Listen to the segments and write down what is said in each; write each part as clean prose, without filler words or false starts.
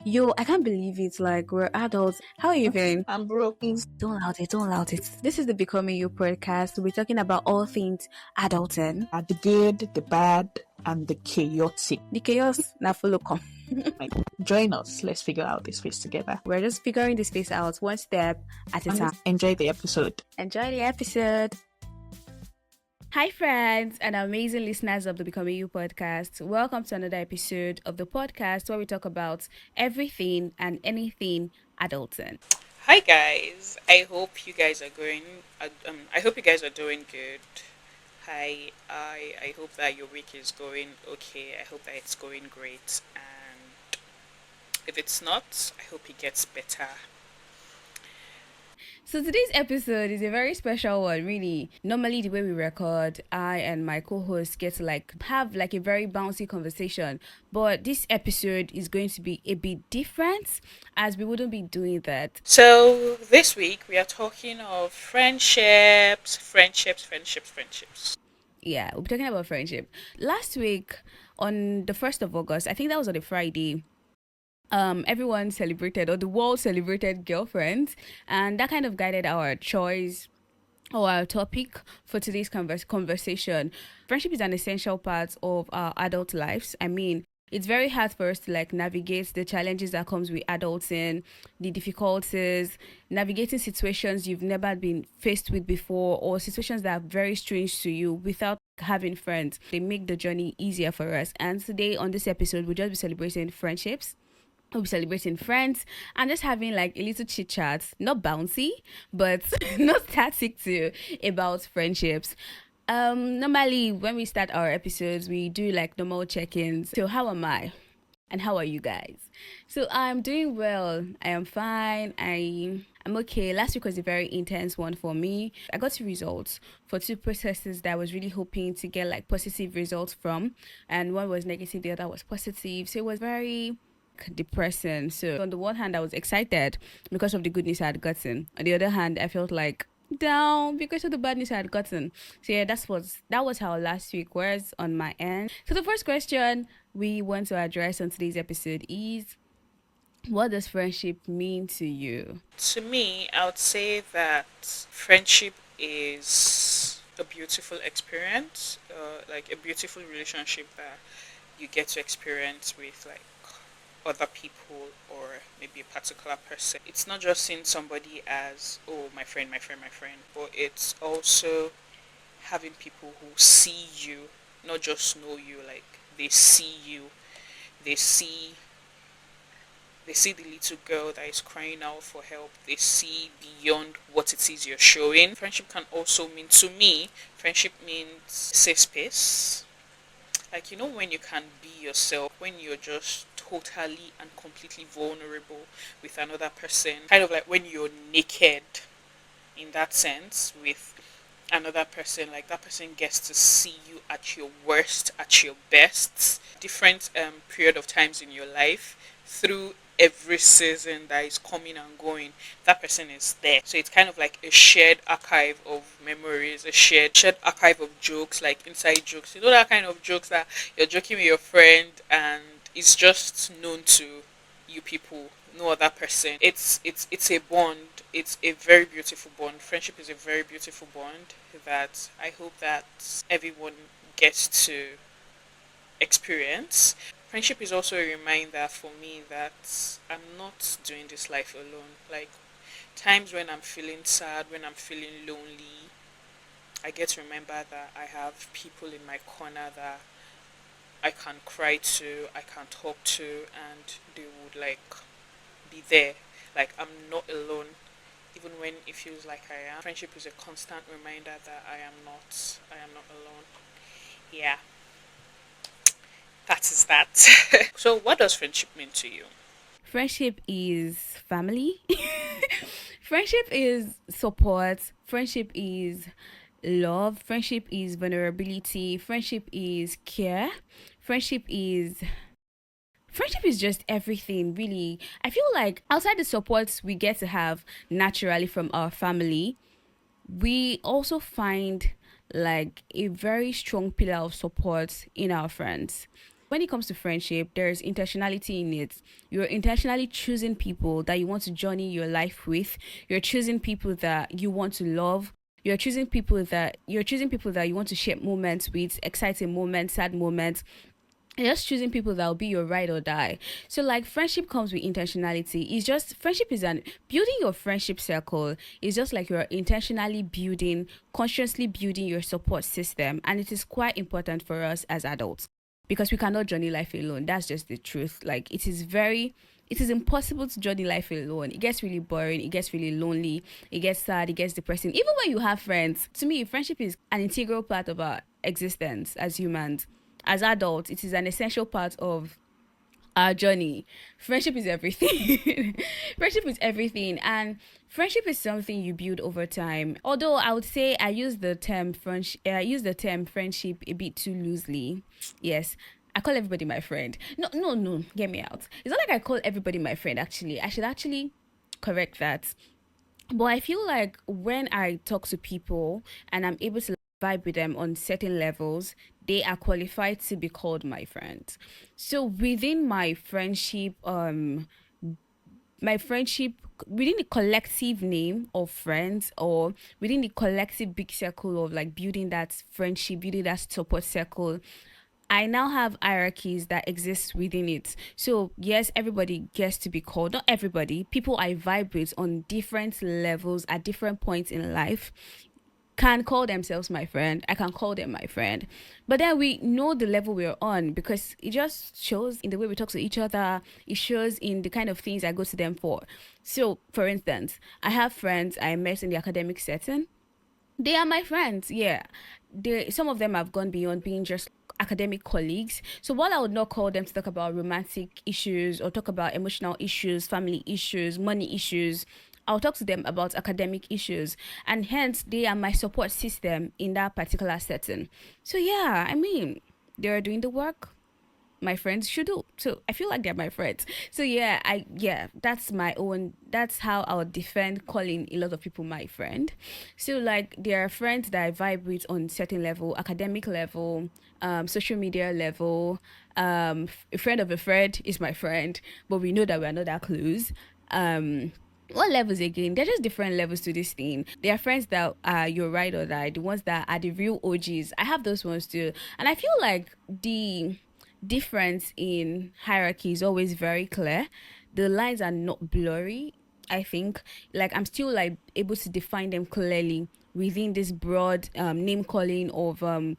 Yo, I can't believe it. Like, we're adults. How are you feeling? I'm broken. Don't loud it, don't loud it. This is the Becoming You podcast. We're talking about all things adulting. The good, the bad, and the chaotic. The chaos, na follow come. Like, join us. Let's figure out this face together. We're just figuring this face out one step at a time. Enjoy the episode. Enjoy the episode. Hi, friends and amazing listeners of the Becoming You podcast. Welcome to another episode of the podcast where we talk about everything and anything adulting. Hi guys, I hope you guys are going. I hope you guys are doing good. Hi, I hope that your week is going okay. I hope that it's going great, and if it's not, I hope it gets better. So today's episode is a very special one, really. Normally the way we record, I and my co-host get to have a very bouncy conversation. But this episode is going to be a bit different as we wouldn't be doing that. So this week we are talking of friendships. Yeah, we'll be talking about friendship. Last week on the 1st of August, I think that was on a Friday, everyone celebrated, or the world celebrated, girlfriends, and that kind of guided our choice or our topic for today's conversation. Friendship is an essential part of our adult lives. I mean, it's very hard for us to navigate the challenges that comes with adulting, the difficulties, navigating situations you've never been faced with before, or situations that are very strange to you without having friends. They make the journey easier for us. And today on this episode, we'll just be celebrating friendships. We'll be celebrating friends and just having a little chit chat, not bouncy, but not static too, about friendships. Normally when we start our episodes, we do normal check-ins. So how am I? And how are you guys? So I'm doing well. I am fine. I'm okay. Last week was a very intense one for me. I got 2 results for 2 processes that I was really hoping to get positive results from. And one was negative, the other was positive. So it was very depressing. So on the one hand, I was excited because of the good news I had gotten. On the other hand, I felt down because of the bad news I had gotten. So yeah, that was how last week was on my end. So the first question we want to address on today's episode is, what does friendship mean to you? To me, I would say that friendship is a beautiful experience, like a beautiful relationship that you get to experience with other people or maybe a particular person. It's not just seeing somebody as, oh, my friend, but it's also having people who see you, not just know you, they see you, they see they see the little girl that is crying out for help. They see beyond what it is you're showing. Friendship can also mean, to me, friendship means safe space. When you can be yourself, when you're just totally and completely vulnerable with another person, kind of like when you're naked in that sense with another person, that person gets to see you at your worst, at your best, different period of times in your life, through every season that is coming and going, that person is there. So it's kind of like a shared archive of memories, a shared archive of jokes, like inside jokes. That kind of jokes that you're joking with your friend and it's just known to you people, no other person. It's a bond. It's a very beautiful bond. Friendship is a very beautiful bond that I hope that everyone gets to experience. Friendship is also a reminder for me that I'm not doing this life alone. Times when I'm feeling sad, when I'm feeling lonely, I get to remember that I have people in my corner that I can cry to, I can talk to, and they would be there. I'm not alone, even when it feels like I am. Friendship is a constant reminder that I am not alone. Yeah, that is that. So what does friendship mean to you? Friendship is family. Friendship is support. Friendship is love. Friendship is vulnerability. Friendship is care. Friendship is Friendship is just everything, really. I feel like outside the supports we get to have naturally from our family, we also find a very strong pillar of support in our friends. when it comes to friendship, there's intentionality in it. You're intentionally choosing people that you want to journey your life with. You're choosing people that you want to love. You're choosing people that you want to share moments with, exciting moments, sad moments. You're just choosing people that will be your ride or die. So like friendship comes with intentionality. It's just friendship is an building your friendship circle is just like you're intentionally building, consciously building your support system. And it is quite important for us as adults because we cannot journey life alone. That's just the truth. Like it is impossible to journey life alone. It gets really boring, it gets really lonely, it gets sad, it gets depressing. Even when you have friends, to me, friendship is an integral part of our existence as humans. As adults, it is an essential part of our journey. Friendship is everything. Friendship is everything. And friendship is something you build over time. Although I would say I use the term friendship a bit too loosely. Yes. I call everybody my friend. No, no, no. Get me out. It's not like I call everybody my friend, actually. I should actually correct that. But I feel like when I talk to people and I'm able to vibe with them on certain levels, they are qualified to be called my friend. So within my friendship within the collective name of friends, or within the collective big circle of like building that friendship, building that support circle, I now have hierarchies that exist within it. So yes, everybody gets to be called. Not everybody. People I vibrate on different levels at different points in life can call themselves my friend. I can call them my friend. But then we know the level we're on because it just shows in the way we talk to each other. It shows in the kind of things I go to them for. So, for instance, I have friends I met in the academic setting. They are my friends, yeah. Some of them have gone beyond being just academic colleagues. So while I would not call them to talk about romantic issues or talk about emotional issues, family issues, money issues, I'll talk to them about academic issues. And hence they are my support system in that particular setting. So yeah, I mean, they're doing the work my friends should do. So I feel like they're my friends. So that's how I would defend calling a lot of people my friend. So like there are friends that I vibe with on certain level, academic level, social media level. A friend of a friend is my friend, but we know that we're not that close. What levels again? They're just different levels to this thing. There are friends that are your ride or die, the ones that are the real OGs. I have those ones too. And I feel like the difference in hierarchy is always very clear. The lines are not blurry. I think like I'm still like able to define them clearly within this broad name calling of with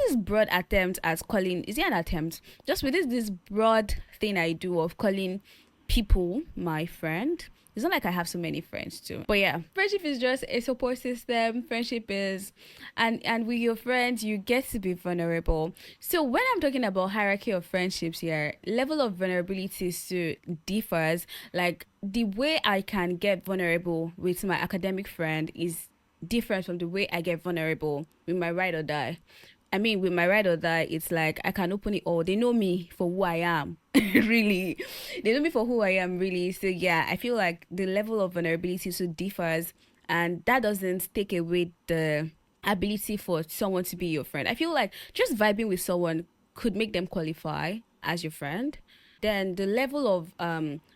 this broad attempt at calling, is it an attempt, just with this broad thing I do of calling people my friend. It's not like I have so many friends too. But yeah, friendship is just a support system. Friendship is and with your friends you get to be vulnerable. So when I'm talking about hierarchy of friendships here, level of vulnerability to differs. Like the way I can get vulnerable with my academic friend is different from the way I get vulnerable with my ride or die. I mean, with my ride or die, it's like I can open it all. They know me for who I am, really. They know me for who I am, really. So yeah, I feel like the level of vulnerability so differs, and that doesn't take away the ability for someone to be your friend. I feel like just vibing with someone could make them qualify as your friend. Then the level of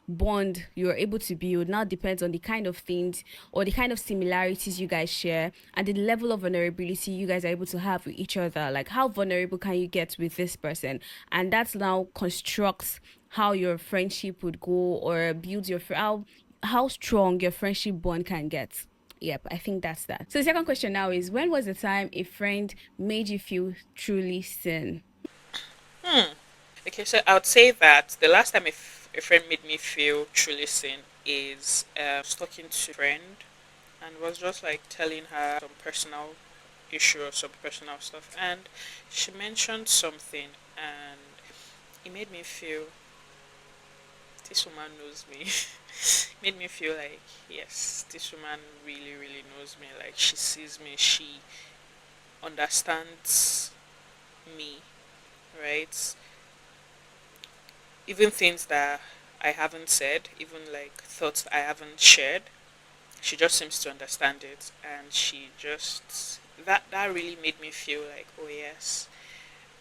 bond you're able to build now depends on the kind of things or the kind of similarities you guys share and the level of vulnerability you guys are able to have with each other. Like how vulnerable can you get with this person? And that's now constructs how your friendship would go or builds how strong your friendship bond can get. Yep, I think that's that. So the second question now is, when was the time a friend made you feel truly seen? Okay, so I would say that the last time a friend made me feel truly seen is I was talking to a friend and was just like telling her some personal issue or some personal stuff, and she mentioned something, and it made me feel this woman knows me. Made me feel like yes, this woman really, really knows me. Like she sees me, she understands me, right? Even things that I haven't said, even like thoughts I haven't shared, she just seems to understand it, and she just that really made me feel like oh yes,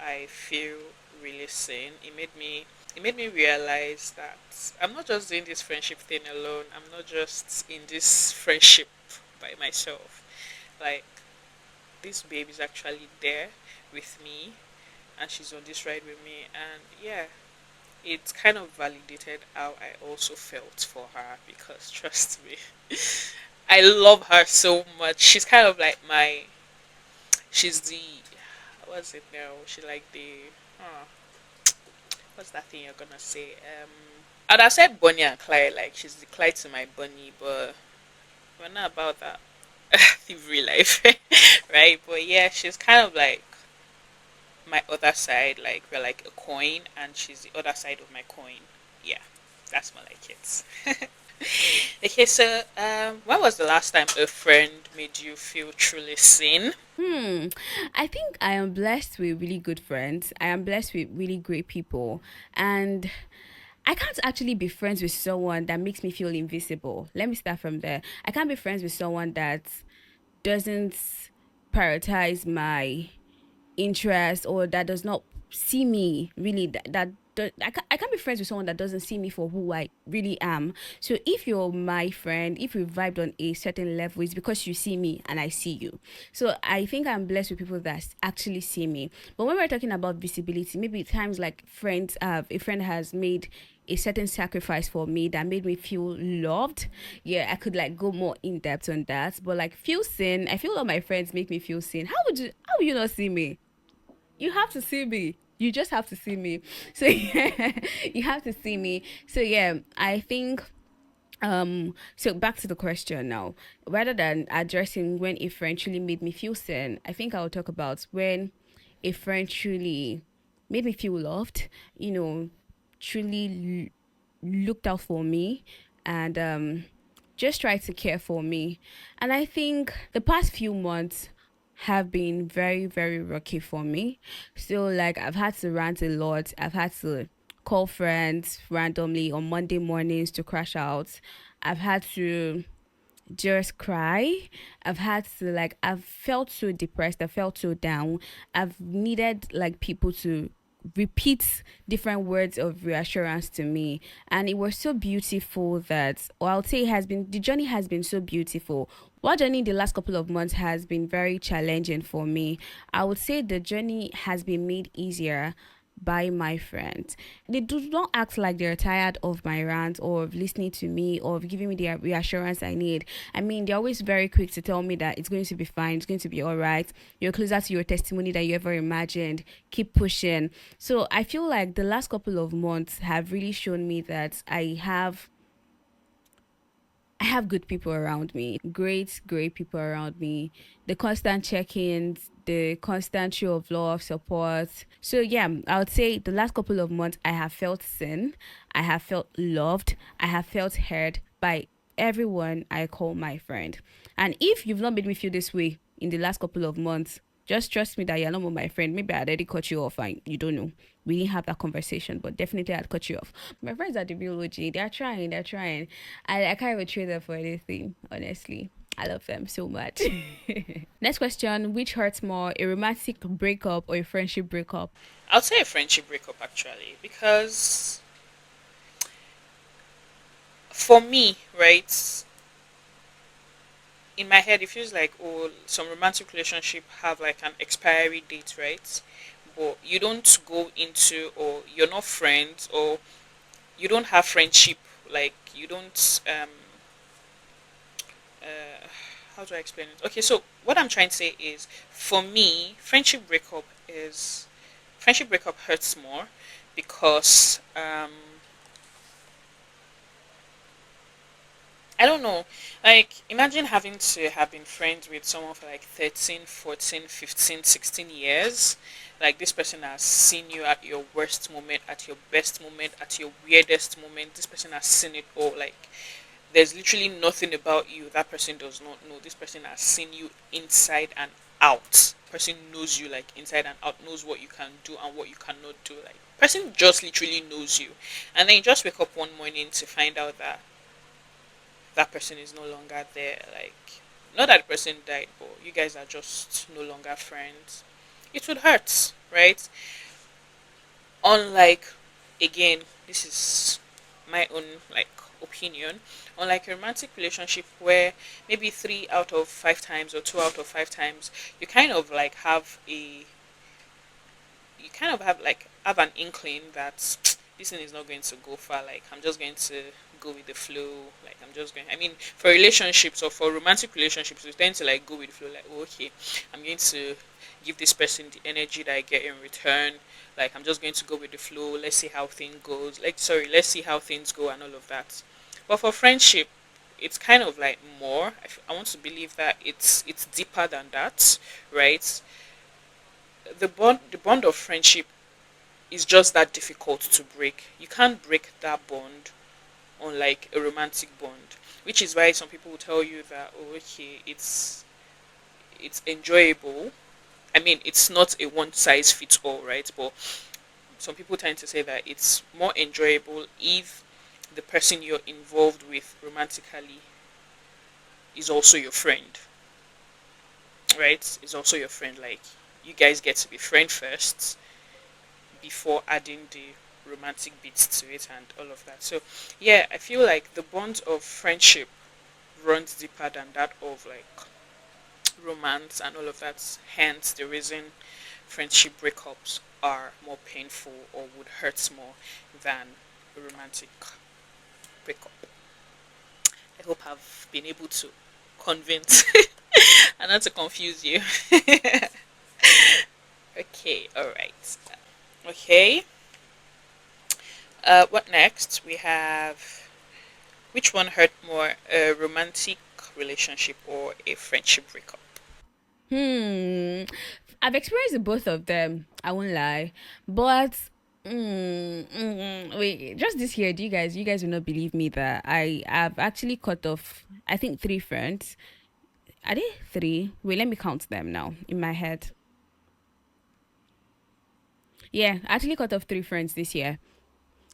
I feel really seen. It made me realize that I'm not just doing this friendship thing alone. I'm not just in this friendship by myself. Like, this babe is actually there with me, and she's on this ride with me. And yeah, it kind of validated how I also felt for her, because trust me, I love her so much. She's kind of like she's the, what's it now? She like the, huh, what's that thing you're gonna say? I'd have said Bonnie and Clyde, like she's the Clyde to my Bonnie, but we're not about that in real life, right? But yeah, she's kind of like my other side. Like, we're like a coin, and she's the other side of my coin. Yeah, that's more like it. Okay, so when was the last time a friend made you feel truly seen? Hmm. I think I am blessed with really good friends. I am blessed with really great people. And I can't actually be friends with someone that makes me feel invisible. Let me start from there. I can't be friends with someone that doesn't prioritize my interest or that does not see me really I can't be friends with someone that doesn't see me for who I really am. So if you're my friend, if we vibed on a certain level, it's because you see me and I see you. So I think I'm blessed with people that actually see me. But when we're talking about visibility, maybe times like friends, a friend has made a certain sacrifice for me that made me feel loved. Yeah, I could like go more in depth on that. But like feel seen, I feel all my friends make me feel seen. How would you not see me? You have to see me. You just have to see me. So yeah, you have to see me. So yeah, I think so back to the question now. Rather than addressing when a friend truly made me feel seen, I think I'll talk about when a friend truly made me feel loved, you know, truly looked out for me and just tried to care for me. And I think the past few months have been very, very rocky for me. So, like, I've had to rant a lot. I've had to call friends randomly on Monday mornings to crash out. I've had to just cry. I've felt so depressed. I felt so down. I've needed like people to repeat different words of reassurance to me. And it was so beautiful that, or I'll say the journey has been so beautiful. What journey in the last couple of months has been very challenging for me. I would say the journey has been made easier by my friends. They do not act like they're tired of my rant or of listening to me or of giving me the reassurance I need. I mean, they're always very quick to tell me that it's going to be fine, it's going to be all right. You're closer to your testimony than you ever imagined. Keep pushing. So I feel like the last couple of months have really shown me that I have good people around me, great, great people around me. The constant check ins, the constant show of love, support. So, yeah, I would say the last couple of months, I have felt seen, I have felt loved, I have felt heard by everyone I call my friend. And if you've not made me feel this way in the last couple of months, just trust me that you're not my friend. Maybe I already cut you off and you don't know. We didn't have that conversation, but definitely I'd cut you off. My friends are the real OG. They're trying, they're trying. I can't even trade them for anything, honestly. I love them so much. Next question: which hurts more, a romantic breakup or a friendship breakup? I'll say a friendship breakup, actually, because for me, right, in my head it feels like, oh, some romantic relationship have like an expiry date, right? But you don't go into, or you're not friends, or you don't have friendship, like you don't uh how do I explain it? Okay, so what I'm trying to say is, for me, friendship breakup hurts more, because I don't know. Like, imagine having to have been friends with someone for like 13, 14, 15, 16 years. Like, this person has seen you at your worst moment, at your best moment, at your weirdest moment. This person has seen it all. Like, there's literally nothing about you that person does not know. This person has seen you inside and out. Person knows you like inside and out, knows what you can do and what you cannot do. Like, person just literally knows you. And then you just wake up one morning to find out that that person is no longer there. Like, not that the person died, but you guys are just no longer friends. It would hurt, right? unlike, again, this is my own like opinion, unlike a romantic relationship where maybe 3 out of 5 times or 2 out of 5 times you kind of like have a you kind of have an inkling that this thing is not going to go far. Like I'm just going to go with the flow. Like I'm just going. I mean, for relationships or for romantic relationships, we tend to like go with the flow. Like oh, okay, I'm going to give this person the energy that I get in return. Like I'm just going to go with the flow. Let's see how things goes. Like sorry, let's see how things go and all of that. But for friendship, it's kind of like more. I want to believe that it's deeper than that, right? The bond of friendship is just that difficult to break. You can't break that bond unlike a romantic bond, which is why some people will tell you that oh okay, it's enjoyable. I mean, it's not a one size fits all, right? But some people tend to say that it's more enjoyable if the person you're involved with romantically is also your friend, right? Is also your friend. Like you guys get to be friend first before adding the romantic bits to it and all of that. So, yeah, I feel like the bond of friendship runs deeper than that of like romance and all of that. Hence, the reason friendship breakups are more painful or would hurt more than a romantic breakup. I hope I've been able to convince and not to confuse you. Okay, all right. Okay, what next? We have which one hurt more, a romantic relationship or a friendship breakup? Hmm. I've experienced both of them. I won't lie, but wait, just this year, you guys will not believe me that I have actually cut off. I think three friends. Are they three? Wait, let me count them now in my head. Yeah, I actually cut off three friends this year.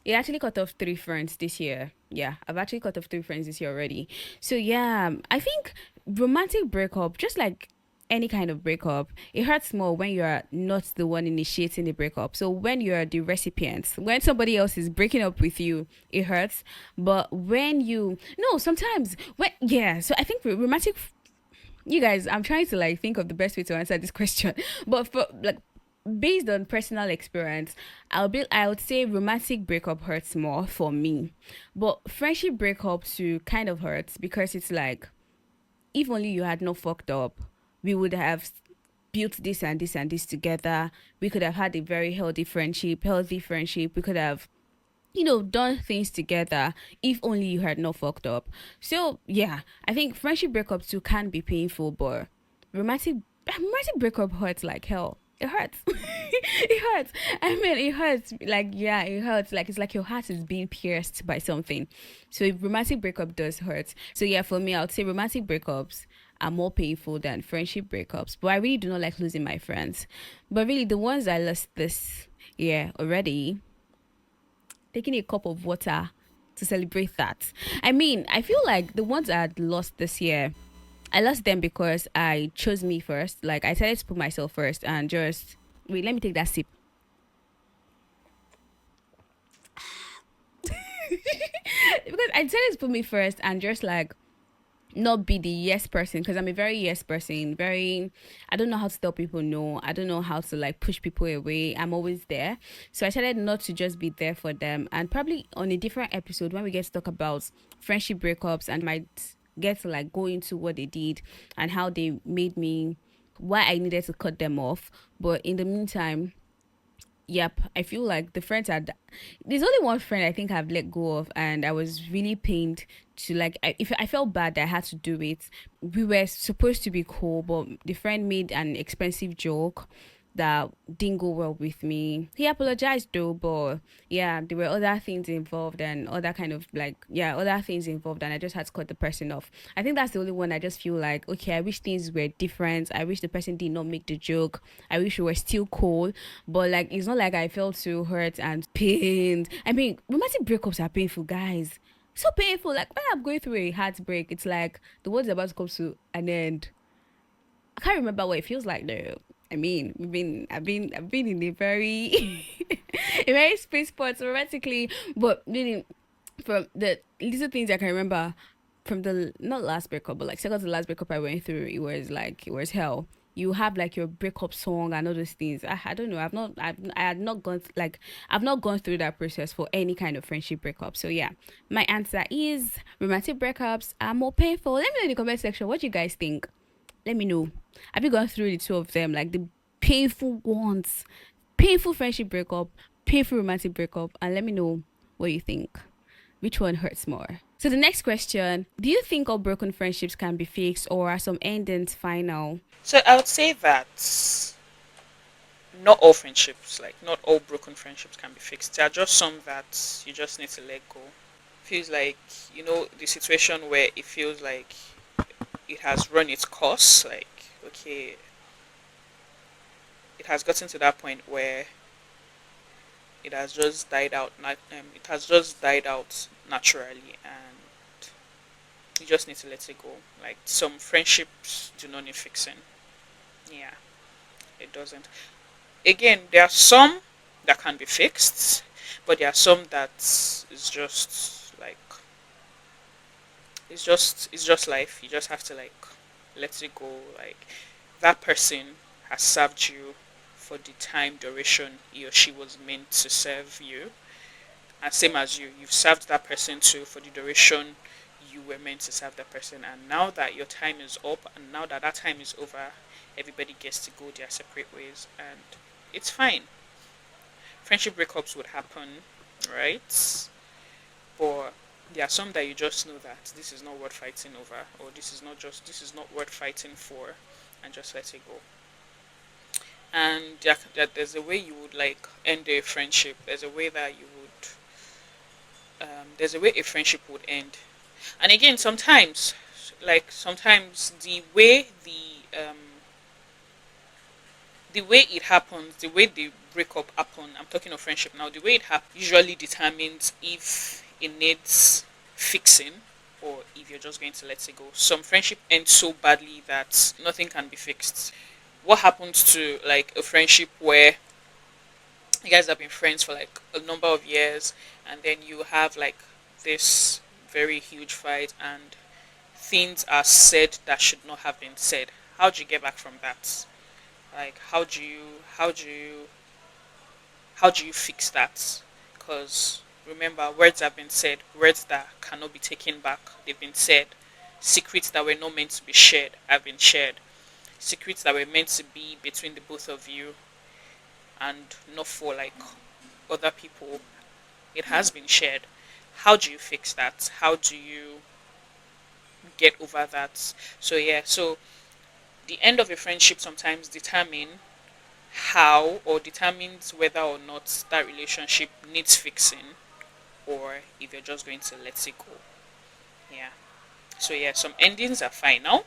It actually cut off three friends this year. Yeah, I've actually cut off three friends this year already. So yeah, I think romantic breakup, just like any kind of breakup, it hurts more when you're not the one initiating the breakup. So when you're the recipient, when somebody else is breaking up with you, it hurts. But when you no, sometimes when yeah, so I think romantic you guys, I'm trying to like think of the best way to answer this question. But for like based on personal experience, I would say romantic breakup hurts more for me. But friendship breakup too kind of hurts because it's like if only you had not fucked up, we would have built this and this and this together. We could have had a very healthy friendship, healthy friendship. We could have done things together if only you had not fucked up. So yeah, I think friendship breakups too can be painful, but romantic romantic breakup hurts like hell. It hurts. It hurts. I mean, it hurts. Like, yeah, it hurts. Like, it's like your heart is being pierced by something. So, if romantic breakup does hurt. So, yeah, for me, I would say romantic breakups are more painful than friendship breakups. But I really do not like losing my friends. But really, the ones I lost this year already, taking a cup of water to celebrate that. I mean, I feel like the ones I had lost this year, I lost them because I chose me first. Like I decided to put myself first and just wait. Let me take that sip because I decided to put me first and just like not be the yes person because I'm a very yes person. Very, I don't know how to tell people no. I don't know how to like push people away. I'm always there. So I decided not to just be there for them. And probably on a different episode when we get to talk about friendship breakups and might get to like go into what they did and how they made me why I needed to cut them off. But in the meantime, yep, I feel like the friends had. There's only one friend I think I've let go of, and I was really pained to like. If I felt bad that I had to do it, we were supposed to be cool, but the friend made an expensive joke that didn't go well with me. He apologized though, but yeah, there were other things involved and other kind of like yeah, other things involved, and I just had to cut the person off. I think that's the only one I just feel like okay, I wish things were different. I wish the person did not make the joke. I wish we were still cool, but like it's not like I felt so hurt and pained. I mean, romantic breakups are painful, guys. So painful. Like when I'm going through a heartbreak, it's like the world's about to come to an end. I can't remember what it feels like though. I mean, I've been in a very, a very space spot romantically, but really, from the little things I can remember from the not last breakup, but like second to last breakup I went through, it was hell. You have like your breakup song and all those things. I don't know. I had not I've not gone through that process for any kind of friendship breakup. So yeah, my answer is romantic breakups are more painful. Let me know in the comment section what you guys think. Let me know. Have you gone through the two of them, like the painful ones, painful friendship breakup, painful romantic breakup, and let me know what you think. Which one hurts more? So the next question, do you think all broken friendships can be fixed or are some endings final? So I would say that not all friendships, like not all broken friendships can be fixed. There are just some that you just need to let go. Feels like, the situation where it feels like it has run its course, like, okay, it has gotten to that point where it has just died out. It has just died out naturally, and you just need to let it go. Like some friendships do not need fixing. Yeah, it doesn't. Again, there are some that can be fixed, but there are some that is just like it's just life. You just have to like let it go. Like that person has served you for the time duration he or she was meant to serve you. And same as you've served that person too for the duration you were meant to serve that person. And now that your time is up, and now that that time is over, everybody gets to go their separate ways, and it's fine. Friendship breakups would happen, right? But there are some that you just know that this is not worth fighting over, or this is not worth fighting for, and just let it go. And there's a way you would like end a friendship. There's a way that you would there's a way a friendship would end. And again, sometimes the way it happens, the way the breakup happen, I'm talking of friendship now, the way it happens usually determines if it needs fixing or if you're just going to let it go. Some friendship ends so badly that nothing can be fixed. What happens to like a friendship where you guys have been friends for like a number of years, and then you have like this very huge fight and things are said that should not have been said? How do you get back from that? Like how do you fix that? Because remember, words have been said, words that cannot be taken back, they've been said. Secrets that were not meant to be shared have been shared. Secrets that were meant to be between the both of you and not for like other people, it has been shared. How do you fix that? How do you get over that? So yeah, so the end of a friendship sometimes determines whether or not that relationship needs fixing, or if you're just going to let it go. Yeah. So yeah, some endings are final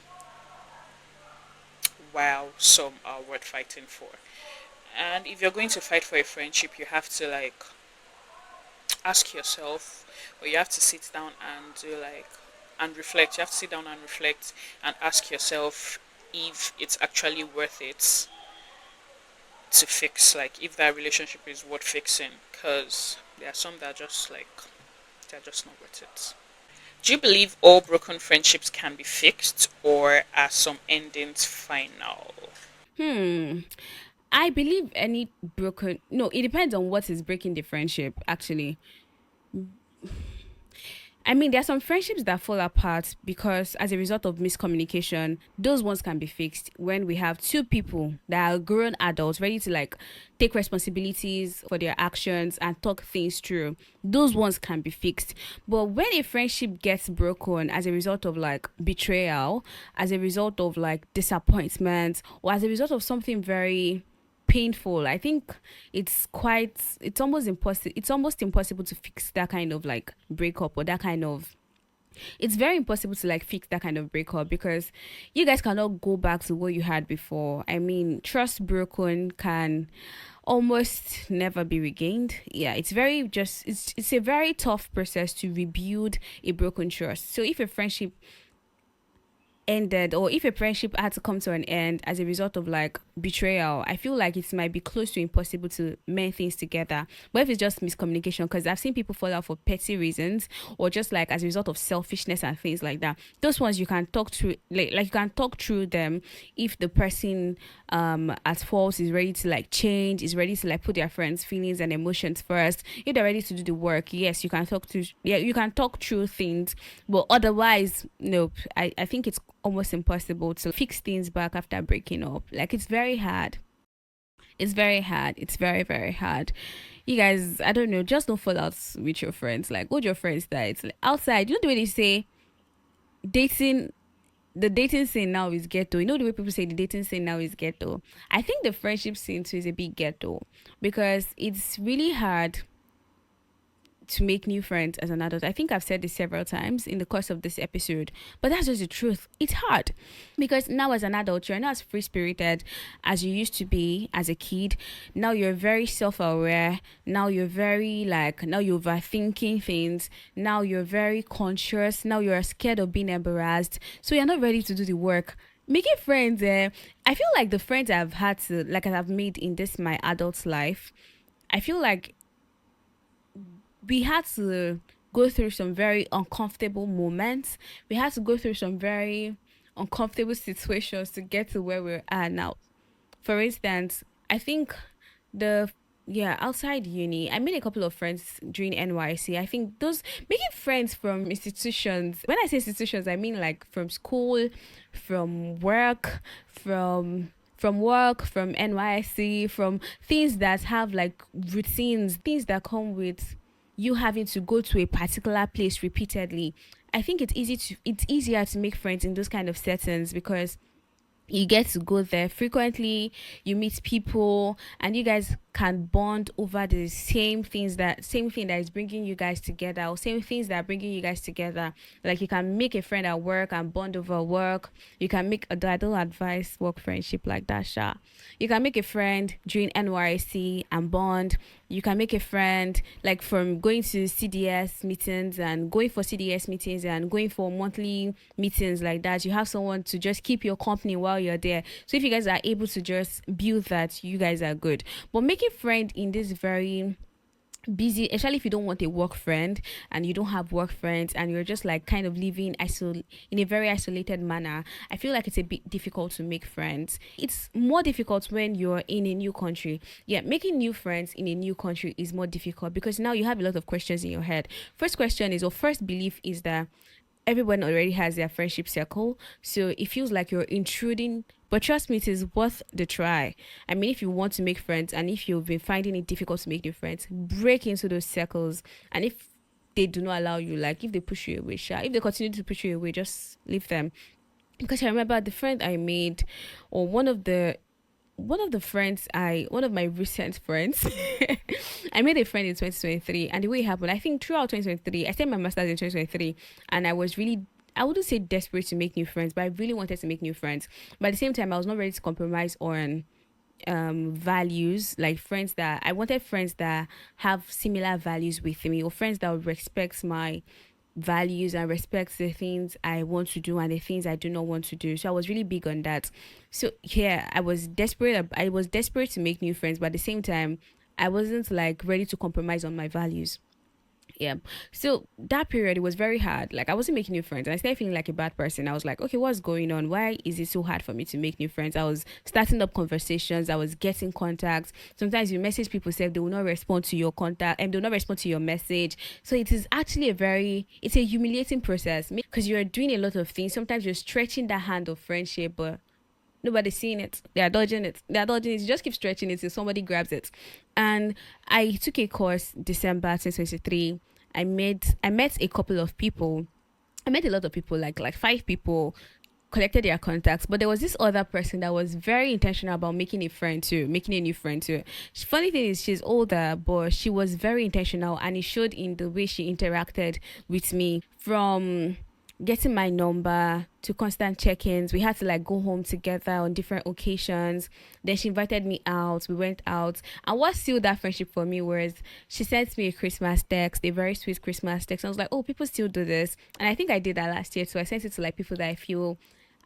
while some are worth fighting for. And if you're going to fight for a friendship, you have to like ask yourself, or you have to sit down and do like and reflect. You have to sit down and reflect and ask yourself if it's actually worth it to fix, like if that relationship is worth fixing, because there are some that are just like they're just not worth it. Do you believe all broken friendships can be fixed, or are some endings final? Hmm. I believe any broken no, it depends on what is breaking the friendship actually. I mean, there are some friendships that fall apart because as a result of miscommunication. Those ones can be fixed when we have two people that are grown adults ready to like take responsibilities for their actions and talk things through. Those ones can be fixed. But when a friendship gets broken as a result of like betrayal, as a result of like disappointment, or as a result of something very painful, I think it's almost impossible to fix that kind of like breakup, or that kind of it's very impossible to like fix that kind of breakup because you guys cannot go back to what you had before. I mean, trust broken can almost never be regained. Yeah, it's a very tough process to rebuild a broken trust. So if a friendship ended, or if a friendship had to come to an end as a result of like betrayal, I feel like it might be close to impossible to mend things together. But if it's just miscommunication, because I've seen people fall out for petty reasons, or just like as a result of selfishness and things like that, those ones you can talk through, like you can talk through them if the person at fault is ready to like change, is ready to like put their friends' feelings and emotions first. If they're ready to do the work, yes, you can talk to, yeah, you can talk through things. But otherwise, nope. I think it's almost impossible to fix things back after breaking up. Like it's very hard. It's very hard. It's very, very hard. You guys, I don't know, just don't fall out with your friends. Like, what your friends that it's like outside. You know the way they say dating, the dating scene now is ghetto. You know the way people say the dating scene now is ghetto. I think the friendship scene too is a bit ghetto because it's really hard to make new friends as an adult. I think I've said this several times in the course of this episode, but that's just the truth. It's hard because now as an adult, you're not as free spirited as you used to be as a kid. Now you're very self aware. Now you're very like, now you're overthinking things. Now you're very conscious. Now you're scared of being embarrassed. So you're not ready to do the work. Making friends, I feel like the friends I've had to, like I've made in this my adult life, I feel like we had to go through some very uncomfortable moments. We had to go through some very uncomfortable situations to get to where we're at now. For instance, I think the yeah, outside uni, I made a couple of friends during NYC. I think those making friends from institutions. When I say institutions, I mean like from school, from work, from NYC, from things that have like routines, things that come with you having to go to a particular place repeatedly. I think it's easier to make friends in those kind of settings because you get to go there frequently, you meet people, and you guys can bond over the same thing that is bringing you guys together, or same things that are bringing you guys together. Like you can make a friend at work and bond over work. You can make a I don't advise work friendship like that, sha. You can make a friend during NYC and bond. You can make a friend like from going to CDS meetings and going for CDS meetings and going for monthly meetings like that. You have someone to just keep your company while you're there. So if you guys are able to just build that, you guys are good. But making friend in this very busy, especially if you don't want a work friend and you don't have work friends and you're just like kind of living in a very isolated manner, I feel like it's a bit difficult to make friends. It's more difficult when you're in a new country. Yeah, making new friends in a new country is more difficult because now you have a lot of questions in your head. First question is, or first belief is that everyone already has their friendship circle, so it feels like you're intruding. But trust me, it is worth the try. I mean, if you want to make friends and if you've been finding it difficult to make new friends, break into those circles. And if they do not allow you, like if they push you away, if they continue to push you away, just leave them. Because I remember the friend I made, or one of my recent friends, I made a friend in 2023, and the way it happened, I think throughout 2023, I started my master's in 2023, and I was really, I wouldn't say desperate to make new friends, but I really wanted to make new friends. But at the same time, I was not ready to compromise on values, like friends that I wanted, friends that have similar values with me, or friends that would respect my values and respect the things I want to do and the things I do not want to do. So I was really big on that. So yeah, I was desperate to make new friends, but at the same time I wasn't like ready to compromise on my values. Yeah. So that period, it was very hard. Like I wasn't making new friends and I started feeling like a bad person. I was like, okay, what's going on? Why is it so hard for me to make new friends? I was starting up conversations. I was getting contacts. Sometimes you message people, say they will not respond to your contact and they will not respond to your message. So it is actually it's a humiliating process because you're doing a lot of things. Sometimes you're stretching the hand of friendship, but nobody's seeing it. They are dodging it. They are dodging it. You just keep stretching it till somebody grabs it. And I took a course December 2023. I met a couple of people. I met a lot of people, like 5 people, collected their contacts, but there was this other person that was very intentional about making a new friend too. Funny thing is, she's older, but she was very intentional, and it showed in the way she interacted with me, from getting my number to constant check-ins. We had to like go home together on different occasions. Then she invited me out. We went out. And what sealed that friendship for me was she sent me a Christmas text, a very sweet Christmas text. I was like, oh, people still do this. And I think I did that last year. So I sent it to like people that I feel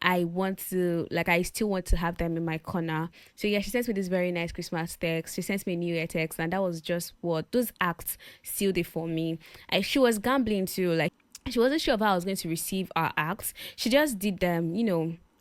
I want to, like, I still want to have them in my corner. So yeah, she sent me this very nice Christmas text. She sent me a New Year text, and that was just what those acts sealed it for me. She was gambling too, like she wasn't sure of how I was going to receive our acts. She just did them,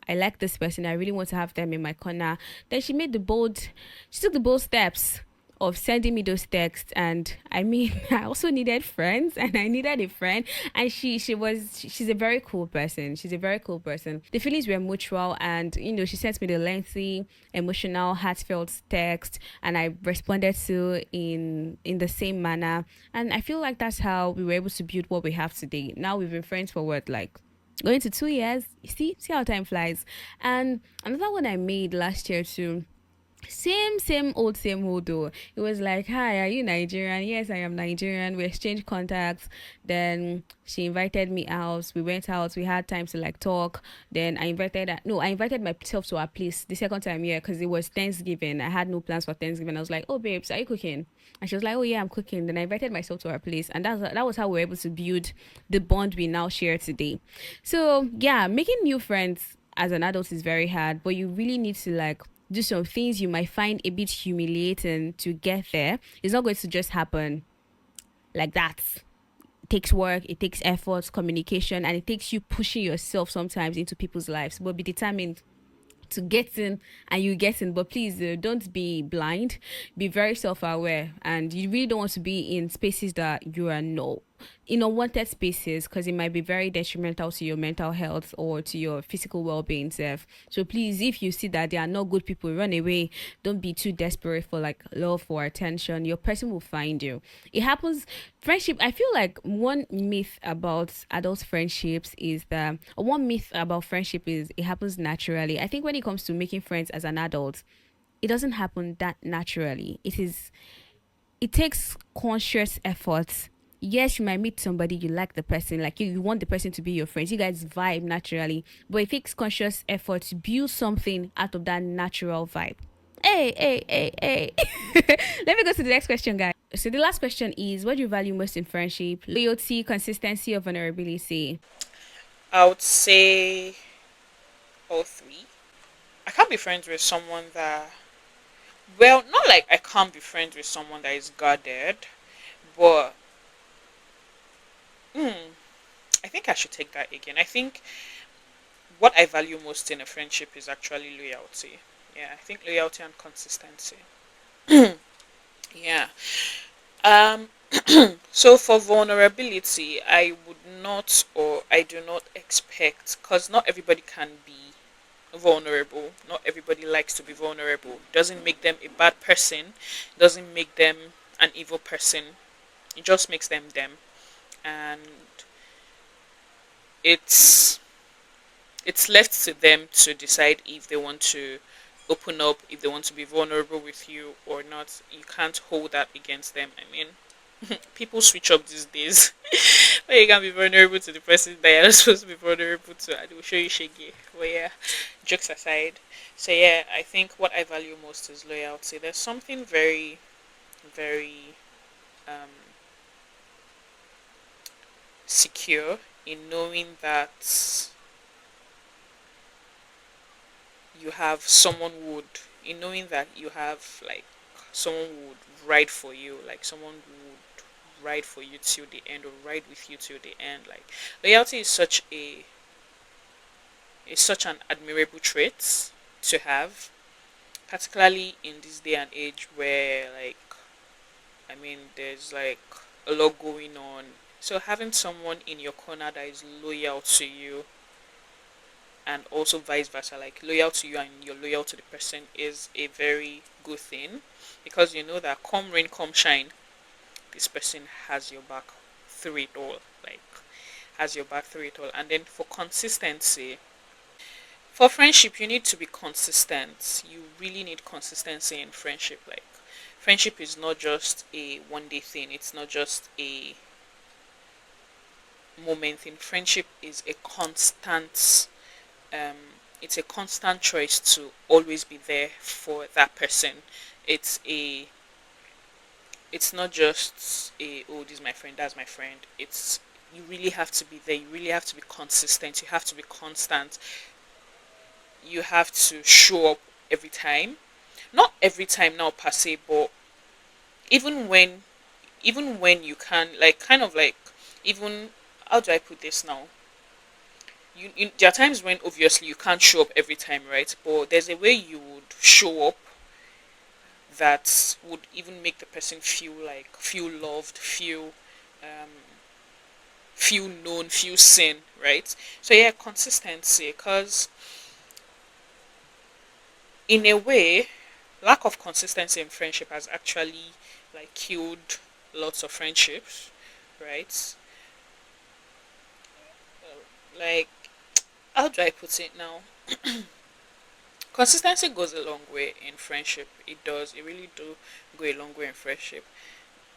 I like this person. I really want to have them in my corner. Then she took the bold steps of sending me those texts. And I mean, I also needed friends, and I needed a friend. And she's a very cool person. She's a very cool person. The feelings were mutual, and she sent me the lengthy, emotional, heartfelt text, and I responded to in the same manner. And I feel like that's how we were able to build what we have today. Now we've been friends for what, like, going to 2 years. See how time flies. And another one I made last year too, same old though. It was like, hi, are you Nigerian? Yes, I am Nigerian. We exchanged contacts. Then she invited me out. We went out. We had time to like talk. Then I invited myself to our place the second time, yeah, because it was Thanksgiving. I had no plans for Thanksgiving. I was like, oh babes, are you cooking? And she was like, oh yeah, I'm cooking. Then I invited myself to our place, and that was how we were able to build the bond we now share today. So yeah, making new friends as an adult is very hard, but you really need to like do some things you might find a bit humiliating to get there. It's not going to just happen like that. It takes work, it takes effort, communication, and it takes you pushing yourself sometimes into people's lives. But be determined to get in, and you get in. But please, don't be blind. Be very self-aware, and you really don't want to be in spaces that you are no in unwanted spaces, because it might be very detrimental to your mental health or to your physical well-being self. So please, if you see that they are not good people, run away. Don't be too desperate for like love or attention. Your person will find you. It happens. Friendship, I feel like one myth about adult friendships is that, or one myth about friendship is it happens naturally. I think when it comes to making friends as an adult, it doesn't happen that naturally. It takes conscious effort. Yes, you might meet somebody, you like the person, like you want the person to be your friend. You guys vibe naturally, but it takes conscious effort to build something out of that natural vibe. Hey. Let me go to the next question, guys. So the last question is, what do you value most in friendship? Loyalty, consistency, or vulnerability? I would say all three. I can't be friends with someone that, well, not like I can't be friends with someone that is guarded, but mm, I think I should take that again. I think what I value most in a friendship is actually loyalty. Yeah, I think loyalty and consistency. Yeah. Um. So for vulnerability, I would not, or I do not expect, because not everybody can be vulnerable. Not everybody likes to be vulnerable. Doesn't make them a bad person. Doesn't make them an evil person. It just makes them them, and it's it's left to them to decide if they want to open up, if they want to be vulnerable with you or not. You can't hold that against them. I mean, people switch up these days. But you can be vulnerable to the person that you're not supposed to be vulnerable to, and they will show you shaggy. But yeah, jokes aside. So yeah, I think what I value most is loyalty. There's something very, very um, secure in knowing that you have someone would, in knowing that you have like someone would ride for you, like someone would ride for you till the end or ride with you till the end. Like loyalty is such an admirable trait to have, particularly in this day and age where like, I mean, there's like a lot going on. So having someone in your corner that is loyal to you, and also vice versa, like loyal to you and you're loyal to the person, is a very good thing, because you know that come rain come shine, this person has your back through it all, like has your back through it all. And then for consistency, for friendship you need to be consistent. You really need consistency in friendship. Like friendship is not just a one day thing, it's not just a moment thing. Friendship is a constant, um, it's a constant choice to always be there for that person. It's a, it's not just a, oh, this is my friend, that's my friend. It's, you really have to be there. You really have to be consistent. You have to be constant. you have to show up every time. Not every time now per se, but even when even when you can, like, kind of like, even, how do I put this now? There are times when obviously you can't show up every time, right? But there's a way you would show up that would even make the person feel loved, um feel known, feel seen, right? So yeah, consistency, because in a way, lack of consistency in friendship has actually like killed lots of friendships, right? Like, how do I put it now? Consistency goes a long way in friendship. It does. It really do go a long way in friendship,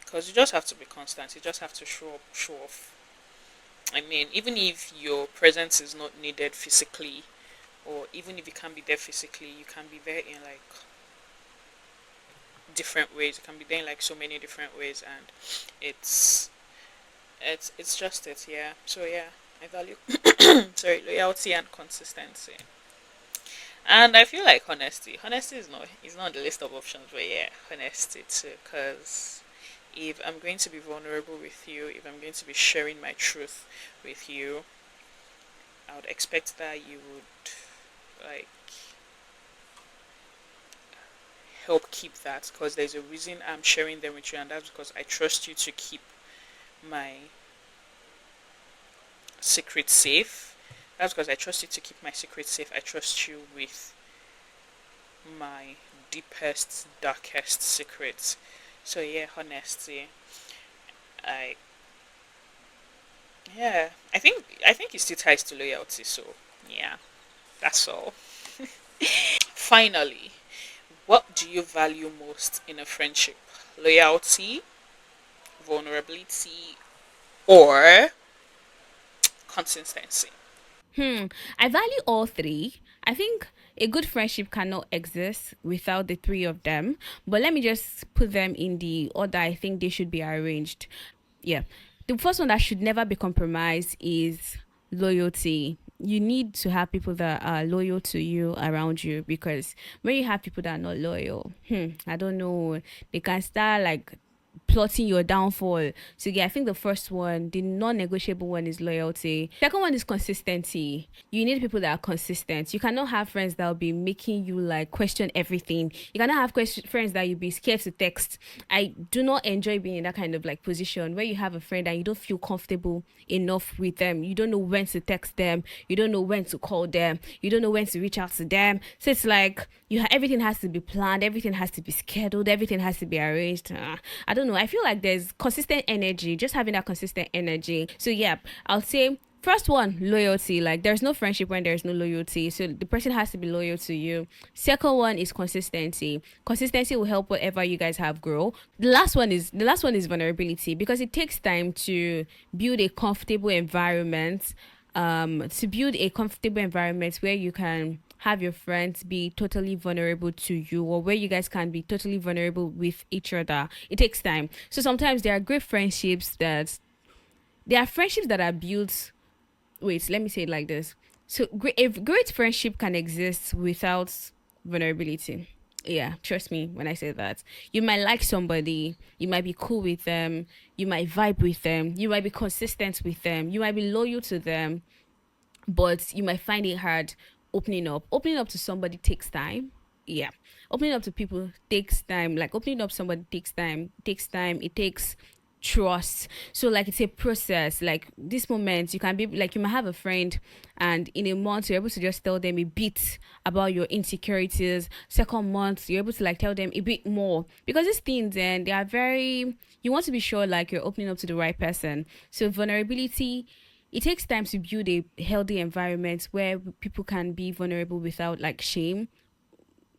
because you just have to be constant. You just have to show up, show off. I mean, even if your presence is not needed physically, or even if you can't be there physically, you can be there in like different ways. You can be there in like so many different ways, and it's it's just it. Yeah. So yeah, I value sorry, loyalty and consistency. And I feel like honesty. Honesty is not on the list of options, but yeah, honesty too. Because if I'm going to be vulnerable with you, if I'm going to be sharing my truth with you, I would expect that you would like help keep that. Because there's a reason I'm sharing them with you, and that's because I trust you to keep my secret safe. That's because I trust you to keep my secret safe. I trust you with my deepest, darkest secrets. So yeah, honesty. I yeah, I think it still ties to loyalty. So yeah, that's all. Finally, what do you value most in a friendship? Loyalty, vulnerability, or consistency? I value all three. I think a good friendship cannot exist without the three of them. But let me just put them in the order I think they should be arranged. Yeah. The first one that should never be compromised is loyalty. You need to have people that are loyal to you around you, because when you have people that are not loyal, I don't know, they can start like plotting your downfall. So yeah, I think the first one, the non-negotiable one, is loyalty. Second one is consistency. You need people that are consistent. You cannot have friends that will be making you like question everything. You cannot have friends that you'll be scared to text. I do not enjoy being in that kind of like position where you have a friend and you don't feel comfortable enough with them. You don't know when to text them. You don't know when to call them. You don't know when to reach out to them. So it's like everything has to be planned. Everything has to be scheduled. Everything has to be arranged. I don't know. I feel like there's consistent energy. Just having that consistent energy. So yeah, I'll say first one, loyalty. Like there's no friendship when there's no loyalty. So the person has to be loyal to you. Second one is consistency. Consistency will help whatever you guys have grow. The last one is vulnerability, because it takes time to build a comfortable environment. Where you can have your friends be totally vulnerable to you, or where you guys can be totally vulnerable with each other. It takes time. So sometimes there are friendships that are built. Wait, let me say it like this. So great friendship can exist without vulnerability. Yeah, trust me when I say that. You might like somebody, you might be cool with them, you might vibe with them, you might be consistent with them, you might be loyal to them, but you might find it hard opening up. Opening up to somebody takes time. Yeah. Opening up to people takes time. Like opening up to somebody takes time. Takes time. It takes trust. So like it's a process. Like this moment you can be like, you might have a friend and in a month you're able to just tell them a bit about your insecurities. Second month you're able to like tell them a bit more, because these things, and they are very, you want to be sure like you're opening up to the right person. So vulnerability, it takes time to build a healthy environment where people can be vulnerable without like shame,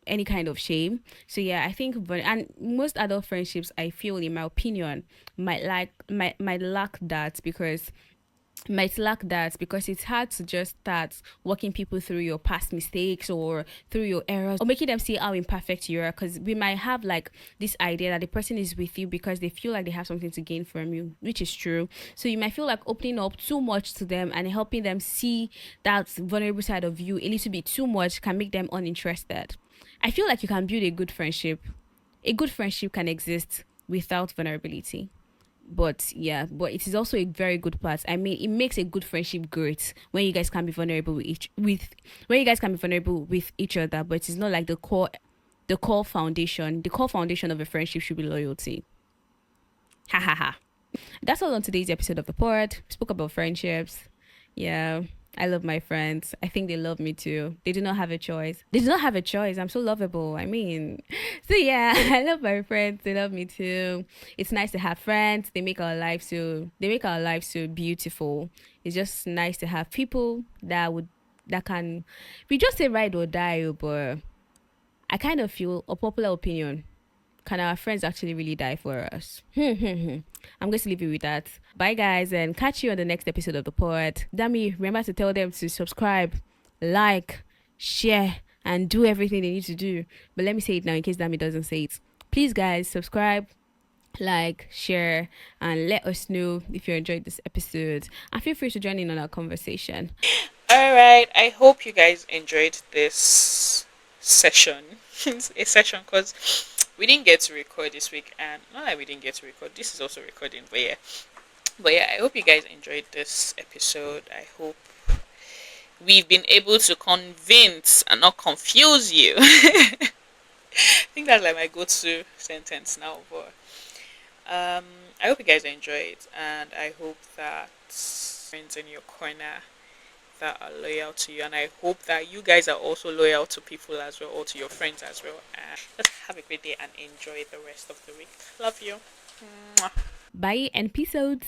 any kind of shame. So yeah, I think and most adult friendships, I feel, in my opinion, might lack that, because might lack that because it's hard to just start walking people through your past mistakes or through your errors or making them see how imperfect you are, because we might have like this idea that the person is with you because they feel like they have something to gain from you, which is true. So you might feel like opening up too much to them and helping them see that vulnerable side of you a little bit too much can make them uninterested. I feel like you can build a good friendship. A good friendship can exist without vulnerability. But yeah, but it is also a very good part. I mean, it makes a good friendship great when you guys can be vulnerable with each with when you guys can be vulnerable with each other. But it's not like the core foundation. The core foundation of a friendship should be loyalty. Ha ha ha. That's all on today's episode of the pod. We spoke about friendships. Yeah, I love my friends. I think they love me too. They do not have a choice. They do not have a choice. I'm so lovable. I mean, so yeah, I love my friends. They love me too. It's nice to have friends. They make our lives so beautiful. It's just nice to have people that can we just say ride or die, but I kind of feel a popular opinion. Can our friends actually really die for us? I'm going to leave you with that. Bye, guys, and catch you on the next episode of the pod. Dami, remember to tell them to subscribe, like, share, and do everything they need to do. But let me say it now in case Dami doesn't say it. Please, guys, subscribe, like, share, and let us know if you enjoyed this episode. And feel free to join in on our conversation. All right. I hope you guys enjoyed this session. It's a session because we didn't get to record this week, and not that we didn't get to record. This is also recording, but yeah. I hope you guys enjoyed this episode. I hope we've been able to convince and not confuse you. I think that's like my go-to sentence now. But I hope you guys enjoy it, and I hope that friends in your corner that are loyal to you, and I hope that you guys are also loyal to people as well, or to your friends as well. And just have a great day and enjoy the rest of the week. Love you. Mwah. Bye and peace out.